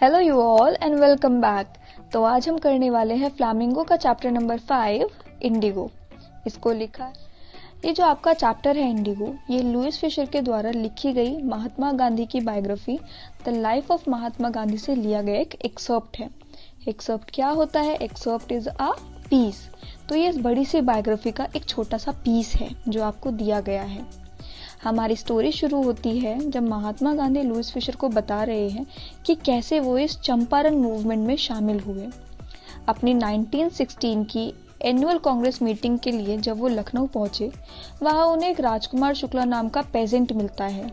Hello you all and welcome back. तो आज हम करने वाले हैं फ्लामिंगो का चैप्टर नंबर 5 इंडिगो। इसको लिखा, ये जो आपका चैप्टर है इंडिगो, ये लुइस फिशर के द्वारा लिखी गई महात्मा गांधी की biography the life of Mahatma Gandhi से लिया गया एक एक्सर्प्ट है। एक्सर्प्ट क्या होता है? Excerpt is a piece. तो ये इस बड़ी सी बायोग्राफी का एक छोटा सा पीस है जो आपको दिया गया है। हमारी स्टोरी शुरू होती है जब महात्मा गांधी लुइस फिशर को बता रहे हैं कि कैसे वो इस चंपारण मूवमेंट में शामिल हुए। अपनी 1916 की एनुअल कांग्रेस मीटिंग के लिए जब वो लखनऊ पहुंचे, वहां उन्हें एक राजकुमार शुक्ला नाम का पेजेंट मिलता है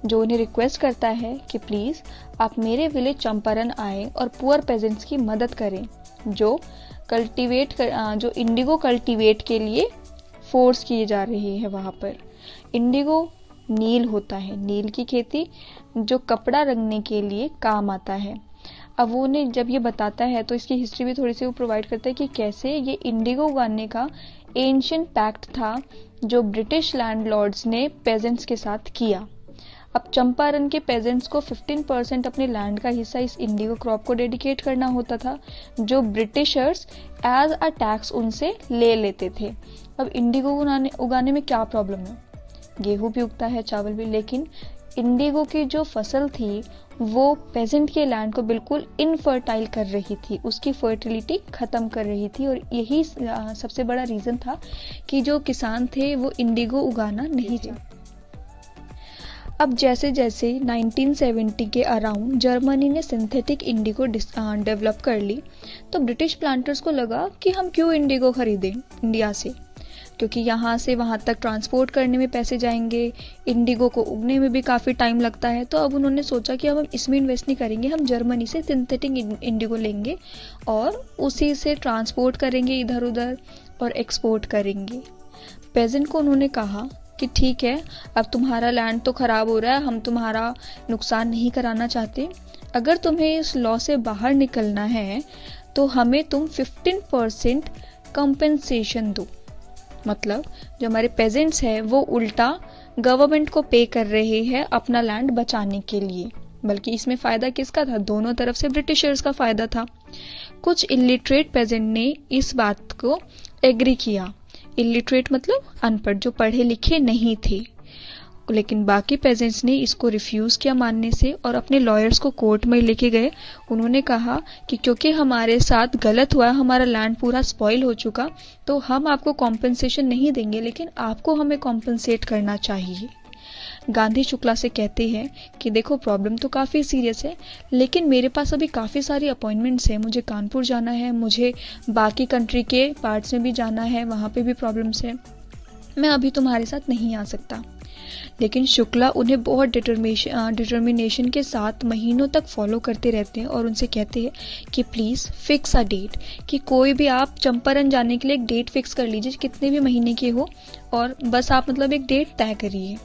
जो उन्हें रिक्वेस्ट करता है कि प्लीज आप मेरे विलेज चंपारण आए और पुअर पेजेंट्स की मदद करें जो इंडिगो कल्टीवेट के लिए फोर्स किए जा रहे हैं। वहां पर इंडिगो नील होता है, नील की खेती जो कपड़ा रंगने के लिए काम आता है। अब वो ने जब ये बताता है तो इसकी हिस्ट्री भी थोड़ी सी वो प्रोवाइड करता है कि कैसे ये इंडिगो उगाने का एंशिएंट पैक्ट था जो ब्रिटिश लैंडलॉर्ड्स ने पेजेंट्स के साथ किया। अब चंपारण के पेजेंट्स को 15% अपने लैंड का हिस्सा इस इंडिगो क्रॉप को डेडिकेट करना होता था जो ब्रिटिशर्स एज अ टैक्स उनसे ले लेते थे। अब इंडिगो उगाने में क्या प्रॉब्लम है? गेहूं भी उगता है, चावल भी, लेकिन इंडिगो की जो फसल थी वो पेजेंट के लैंड को बिल्कुल इनफर्टाइल कर रही थी, उसकी फर्टिलिटी खत्म कर रही थी और यही सबसे बड़ा रीजन था कि जो किसान थे वो इंडिगो उगाना नहीं चाहते। अब जैसे जैसे 1970 के अराउंड जर्मनी ने सिंथेटिक इंडिगो डेवलप कर ली तो ब्रिटिश प्लांटर्स को लगा कि हम क्यों इंडिगो खरीदें इंडिया से, क्योंकि यहाँ से वहाँ तक ट्रांसपोर्ट करने में पैसे जाएंगे, इंडिगो को उगने में भी काफ़ी टाइम लगता है। तो अब उन्होंने सोचा कि अब हम इसमें इन्वेस्ट नहीं करेंगे, हम जर्मनी से सिंथेटिक इंडिगो लेंगे और उसी से ट्रांसपोर्ट करेंगे इधर उधर और एक्सपोर्ट करेंगे। पेजेंट को उन्होंने कहा कि ठीक है, अब तुम्हारा लैंड तो ख़राब हो रहा है, हम तुम्हारा नुकसान नहीं कराना चाहते, अगर तुम्हें इस लॉ से बाहर निकलना है तो हमें तुम 15% कंपेंसेशन दो। मतलब जो हमारे पेजेंट्स हैं वो उल्टा गवर्नमेंट को पे कर रहे हैं अपना लैंड बचाने के लिए, बल्कि इसमें फायदा किसका था? दोनों तरफ से ब्रिटिशर्स का फायदा था। कुछ इलिटरेट पेजेंट ने इस बात को एग्री किया। इलिटरेट मतलब अनपढ़, जो पढ़े लिखे नहीं थे, लेकिन बाकी पेजेंट्स ने इसको रिफ्यूज किया मानने से और अपने लॉयर्स को कोर्ट में लेके गए। उन्होंने कहा कि क्योंकि हमारे साथ गलत हुआ, हमारा लैंड पूरा स्पॉइल हो चुका, तो हम आपको कॉम्पेंसेशन नहीं देंगे, लेकिन आपको हमें कॉम्पेंसेट करना चाहिए। गांधी शुक्ला से कहते हैं कि देखो प्रॉब्लम तो काफ़ी सीरियस है, लेकिन मेरे पास अभी काफ़ी सारी अपॉइंटमेंट्स हैं, मुझे कानपुर जाना है, मुझे बाकी कंट्री के पार्ट्स में भी जाना है, वहाँ पे भी प्रॉब्लम्स है, मैं अभी तुम्हारे साथ नहीं आ सकता। लेकिन शुक्ला उन्हें बहुत डिटर्मिनेशन के साथ महीनों तक फॉलो करते रहते हैं और उनसे कहते हैं कि प्लीज़ फिक्स अ डेट, कि कोई भी आप चंपारण जाने के लिए एक डेट फिक्स कर लीजिए, कितने भी महीने के हो, और बस आप मतलब एक डेट तय करिए।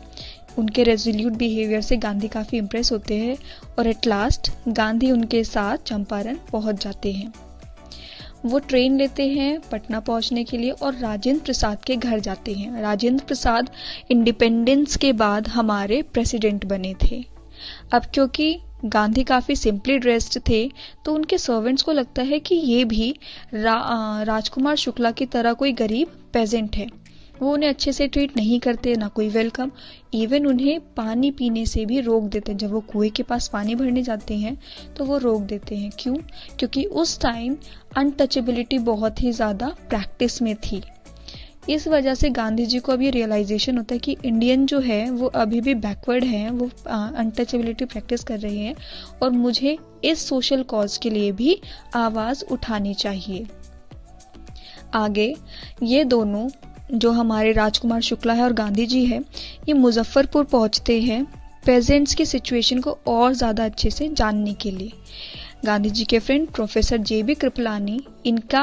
उनके रेजोल्यूट बिहेवियर से गांधी काफ़ी इम्प्रेस होते हैं और एट लास्ट गांधी उनके साथ चंपारण पहुंच जाते हैं। वो ट्रेन लेते हैं पटना पहुंचने के लिए और राजेंद्र प्रसाद के घर जाते हैं। राजेंद्र प्रसाद इंडिपेंडेंस के बाद हमारे प्रेसिडेंट बने थे। अब क्योंकि गांधी काफ़ी सिंपली ड्रेस्ड थे तो उनके सर्वेंट्स को लगता है कि ये भी राजकुमार शुक्ला की तरह कोई गरीब पेजेंट है। वो उन्हें अच्छे से ट्रीट नहीं करते, ना कोई वेलकम, इवन उन्हें पानी पीने से भी रोक देते हैं। जब वो कुएं के पास पानी भरने जाते हैं तो वो रोक देते हैं। क्यों? क्योंकि उस टाइम अनटचेबिलिटी बहुत ही ज़्यादा प्रैक्टिस में थी। इस वजह से गांधी जी को अब ये रियलाइजेशन होता है कि इंडियन जो है वो अभी भी बैकवर्ड हैं, वो अनटचेबिलिटी प्रैक्टिस कर रहे हैं और मुझे इस सोशल कॉज के लिए भी आवाज़ उठानी चाहिए। आगे ये दोनों जो हमारे राजकुमार शुक्ला है और गांधी जी है, ये मुजफ्फरपुर पहुंचते हैं पेजेंट्स की सिचुएशन को और ज़्यादा अच्छे से जानने के लिए। गांधी जी के फ्रेंड प्रोफेसर जे.बी. कृपलानी इनका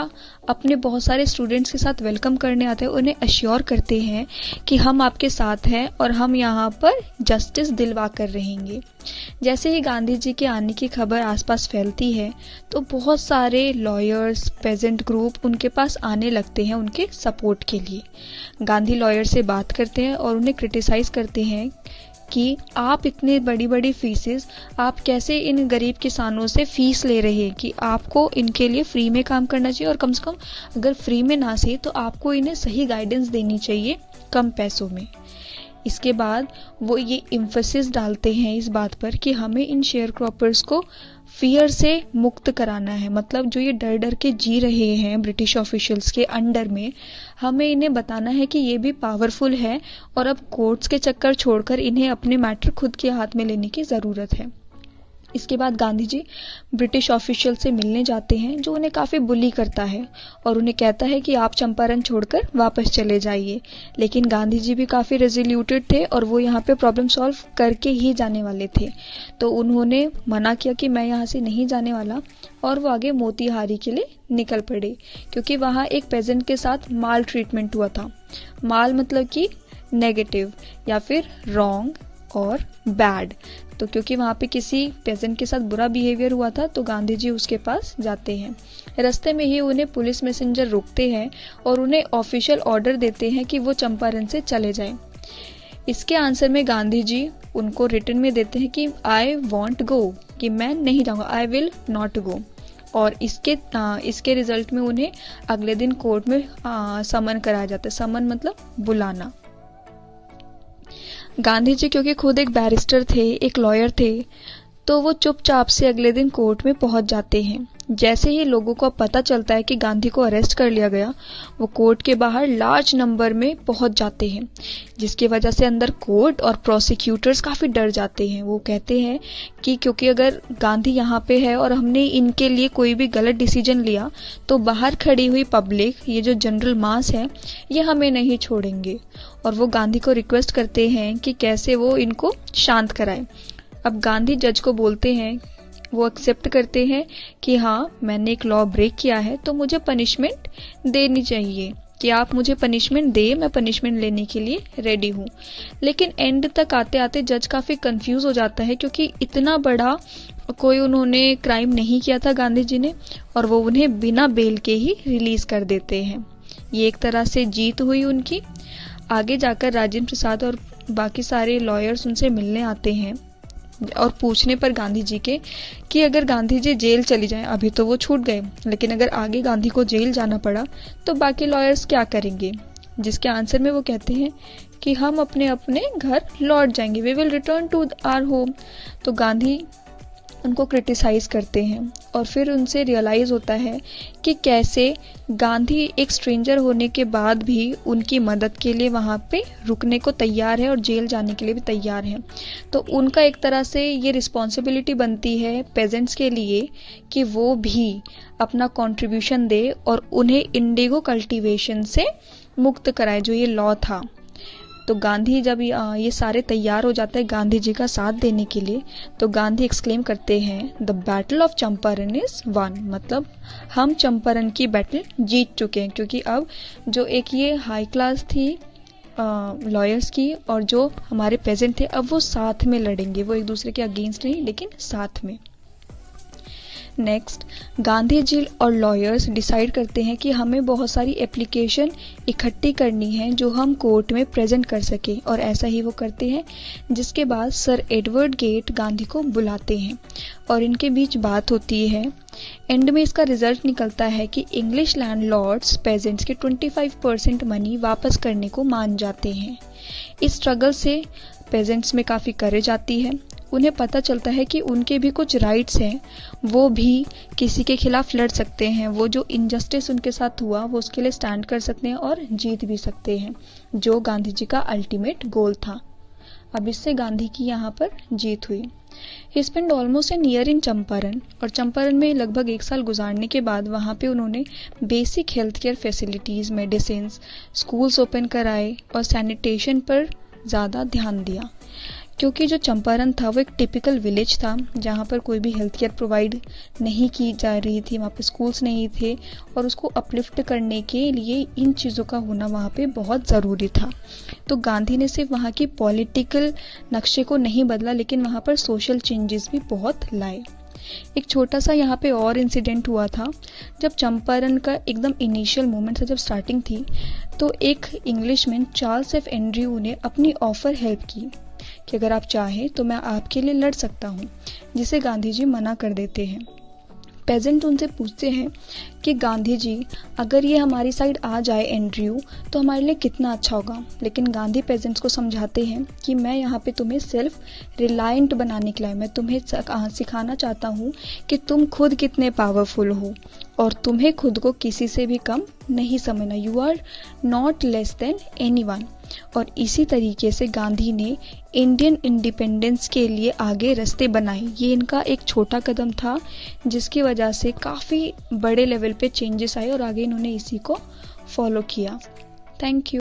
अपने बहुत सारे स्टूडेंट्स के साथ वेलकम करने आते हैं, उन्हें अश्योर करते हैं कि हम आपके साथ हैं और हम यहाँ पर जस्टिस दिलवा कर रहेंगे। जैसे ही गांधी जी के आने की खबर आसपास फैलती है तो बहुत सारे लॉयर्स, पेजेंट ग्रुप उनके पास आने लगते हैं उनके सपोर्ट के लिए। गांधी लॉयर से बात करते हैं और उन्हें क्रिटिसाइज करते हैं कि आप इतने बड़ी बड़ी फीसेस आप कैसे इन गरीब किसानों से फीस ले रहे हैं कि आपको इनके लिए फ्री में काम करना चाहिए, और कम से कम अगर फ्री में ना सही तो आपको इन्हें सही गाइडेंस देनी चाहिए कम पैसों में। इसके बाद वो ये इम्फेसिस डालते हैं इस बात पर कि हमें इन शेयर क्रॉपर्स को फियर से मुक्त कराना है, मतलब जो ये डर डर के जी रहे हैं ब्रिटिश ऑफिशियल्स के अंडर में, हमें इन्हें बताना है कि ये भी पावरफुल है और अब कोर्ट्स के चक्कर छोड़कर इन्हें अपने मैटर खुद के हाथ में लेने की ज़रूरत है। इसके बाद गांधी जी ब्रिटिश ऑफिशियल से मिलने जाते हैं जो उन्हें काफ़ी बुली करता है और उन्हें कहता है कि आप चंपारण छोड़कर वापस चले जाइए। लेकिन गांधी जी भी काफ़ी रेजोल्यूटेड थे और वो यहाँ पे प्रॉब्लम सॉल्व करके ही जाने वाले थे, तो उन्होंने मना किया कि मैं यहाँ से नहीं जाने वाला, और वो आगे मोतीहारी के लिए निकल पड़े क्योंकि वहाँ एक पेजेंट के साथ माल ट्रीटमेंट हुआ था। माल मतलब कि नेगेटिव या फिर रॉन्ग और बैड, तो क्योंकि वहाँ पे किसी पेजेंट के साथ बुरा बिहेवियर हुआ था तो गांधी जी उसके पास जाते हैं। रास्ते में ही उन्हें पुलिस मैसेंजर रोकते हैं और उन्हें ऑफिशियल ऑर्डर देते हैं कि वो चंपारण से चले जाएं। इसके आंसर में गांधी जी उनको रिटर्न में देते हैं कि आई वॉन्ट गो, कि मैं नहीं जाऊँगा, आई विल नॉट गो। और इसके रिजल्ट में उन्हें अगले दिन कोर्ट में समन कराया जाता है। समन मतलब बुलाना। गांधी जी क्योंकि खुद एक बैरिस्टर थे, एक लॉयर थे, तो वो चुपचाप से अगले दिन कोर्ट में पहुंच जाते हैं। जैसे ही लोगों को पता चलता है कि गांधी को अरेस्ट कर लिया गया, वो कोर्ट के बाहर लार्ज नंबर में पहुंच जाते हैं, जिसकी वजह से अंदर कोर्ट और प्रोसिक्यूटर्स काफ़ी डर जाते हैं। वो कहते हैं कि क्योंकि अगर गांधी यहाँ पे है और हमने इनके लिए कोई भी गलत डिसीजन लिया तो बाहर खड़ी हुई पब्लिक, ये जो जनरल मास है, ये हमें नहीं छोड़ेंगे। और वो गांधी को रिक्वेस्ट करते हैं कि कैसे वो इनको शांत कराए। अब गांधी जज को बोलते हैं, वो एक्सेप्ट करते हैं कि हाँ मैंने एक लॉ ब्रेक किया है तो मुझे पनिशमेंट देनी चाहिए, कि आप मुझे पनिशमेंट दे, मैं पनिशमेंट लेने के लिए रेडी हूँ। लेकिन एंड तक आते आते जज काफ़ी कंफ्यूज हो जाता है क्योंकि इतना बड़ा कोई उन्होंने क्राइम नहीं किया था गांधी जी ने, और वो उन्हें बिना बेल के ही रिलीज कर देते हैं। ये एक तरह से जीत हुई उनकी। आगे जाकर राजेंद्र प्रसाद और बाकी सारे लॉयर्स उनसे मिलने आते हैं और पूछने पर गांधी जी के कि अगर गांधी जी जेल चली जाएं, अभी तो वो छूट गए, लेकिन अगर आगे गांधी को जेल जाना पड़ा तो बाकी लॉयर्स क्या करेंगे, जिसके आंसर में वो कहते हैं कि हम अपने अपने घर लौट जाएंगे, we will return to our home. तो गांधी उनको क्रिटिसाइज़ करते हैं और फिर उनसे रियलाइज़ होता है कि कैसे गांधी एक स्ट्रेंजर होने के बाद भी उनकी मदद के लिए वहाँ पे रुकने को तैयार है और जेल जाने के लिए भी तैयार है। तो उनका एक तरह से ये रिस्पॉन्सिबिलिटी बनती है पेजेंट्स के लिए कि वो भी अपना कंट्रीब्यूशन दे और उन्हें इंडिगो कल्टीवेशन से मुक्त कराए, जो ये लॉ था। तो गांधी जब ये सारे तैयार हो जाते हैं गांधी जी का साथ देने के लिए, तो गांधी एक्सक्लेम करते हैं the battle of Champaran is one, मतलब हम चंपारण की बैटल जीत चुके हैं। क्योंकि अब जो एक ये हाई क्लास थी लॉयर्स की और जो हमारे पेजेंट थे, अब वो साथ में लड़ेंगे, वो एक दूसरे के अगेंस्ट नहीं लेकिन साथ में। नेक्स्ट, गांधी जी और लॉयर्स डिसाइड करते हैं कि हमें बहुत सारी एप्लीकेशन इकट्ठी करनी है जो हम कोर्ट में प्रेजेंट कर सकें, और ऐसा ही वो करते हैं। जिसके बाद सर एडवर्ड गेट गांधी को बुलाते हैं और इनके बीच बात होती है। एंड में इसका रिजल्ट निकलता है कि इंग्लिश लैंडलॉर्ड्स पेजेंट्स के 25% मनी वापस करने को मान जाते हैं। इस स्ट्रगल से पेजेंट्स में काफ़ी करेज आती है। उन्हें पता चलता है कि उनके भी कुछ राइट्स हैं, वो भी किसी के खिलाफ लड़ सकते हैं, वो जो इनजस्टिस उनके साथ हुआ वो उसके लिए स्टैंड कर सकते हैं और जीत भी सकते हैं, जो गांधी जी का अल्टीमेट गोल था। अब इससे गांधी की यहाँ पर जीत हुई। He spend almost an year in Champaran, और चंपारण में लगभग 1 साल गुजारने के बाद वहाँ पे उन्होंने basic health care facilities, medicine, schools open कराए और सैनिटेशन पर ज़्यादा ध्यान दिया। क्योंकि जो चंपारण था वो एक टिपिकल विलेज था जहाँ पर कोई भी हेल्थ केयर प्रोवाइड नहीं की जा रही थी, वहाँ पे स्कूल्स नहीं थे, और उसको अपलिफ्ट करने के लिए इन चीज़ों का होना वहाँ पे बहुत ज़रूरी था। तो गांधी ने सिर्फ वहाँ की पॉलिटिकल नक्शे को नहीं बदला, लेकिन वहाँ पर सोशल चेंजेस भी बहुत लाए। एक छोटा सा यहाँ पे और इंसिडेंट हुआ था। जब चंपारण का एकदम इनिशियल मोमेंट था, जब स्टार्टिंग थी, तो एक इंग्लिशमैन चार्ल्स एफ एंड्रयू ने अपनी ऑफर हेल्प की कि अगर आप चाहें तो मैं आपके लिए लड़ सकता हूँ, जिसे गांधी जी मना कर देते हैं। पेजेंट उनसे पूछते हैं कि गांधी जी, अगर ये हमारी साइड आ जाए एंड्रयू, तो हमारे लिए कितना अच्छा होगा। लेकिन गांधी पेजेंट्स को समझाते हैं कि मैं यहाँ पे तुम्हें सेल्फ रिलायंट बनाने के लिए, मैं तुम्हें सिखाना चाहता हूँ कि तुम खुद कितने पावरफुल हो और तुम्हें खुद को किसी से भी कम नहीं समझना। You are not less than anyone. और इसी तरीके से गांधी ने इंडियन इंडिपेंडेंस के लिए आगे रास्ते बनाए। ये इनका एक छोटा कदम था, जिसकी वजह से काफ़ी बड़े लेवल पे चेंजेस आए और आगे इन्होंने इसी को फॉलो किया। Thank you.